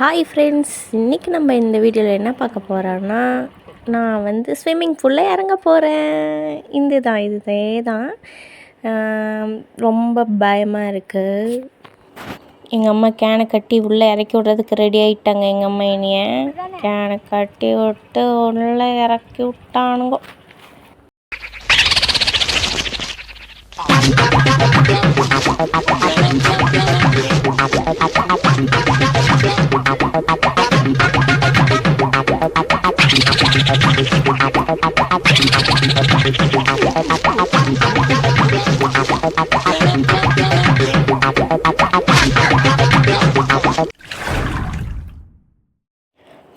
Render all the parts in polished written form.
Hi friends, இன்றைக்கி நம்ம இந்த வீடியோவில் என்ன பார்க்க போகிறோன்னா, நான் வந்து ஸ்விம்மிங் பூலில் இறங்க போகிறேன். இதே தான் ரொம்ப பயமாக இருக்குது. எங்கள் அம்மா கேனை கட்டி உள்ளே இறக்கி விட்றதுக்கு ரெடி ஆகிட்டாங்க. எங்கள் அம்மா என்னைய கேனை கட்டி விட்டு உள்ளே இறக்கி விட்டானுங்க.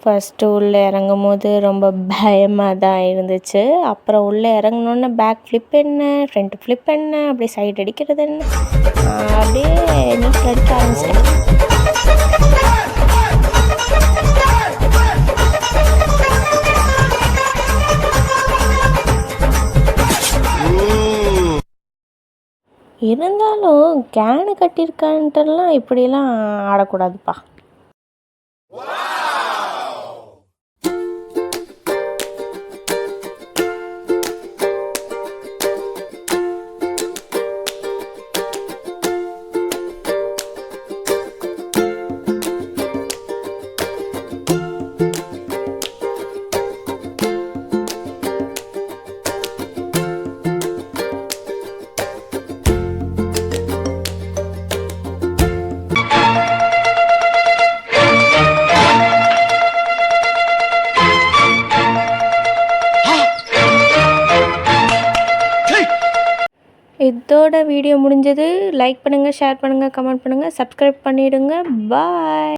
ஃபஸ்ட்டு உள்ளே இறங்கும் போது ரொம்ப பயமாக தான் இருந்துச்சு. அப்புறம் உள்ளே இறங்கினோன்னே பேக் ஃப்ளிப் என்ன, ஃப்ரண்ட் ஃப்ளிப் என்ன, அப்படியே சைடு அடிக்கிறது என்ன, அப்படியே நீச்சல் அடிக்க ஆரம்பிச்சிட்டேன். இருந்தாலும் கேனு கட்டியிருக்கான்ட்டுலாம் இப்படிலாம் ஆடக்கூடாதுப்பா. இதோட வீடியோ முடிஞ்சது. லைக் பண்ணுங்கள், ஷேர் பண்ணுங்கள், கமெண்ட் பண்ணுங்கள், சப்ஸ்கிரைப் பண்ணிவிடுங்க. பாய்.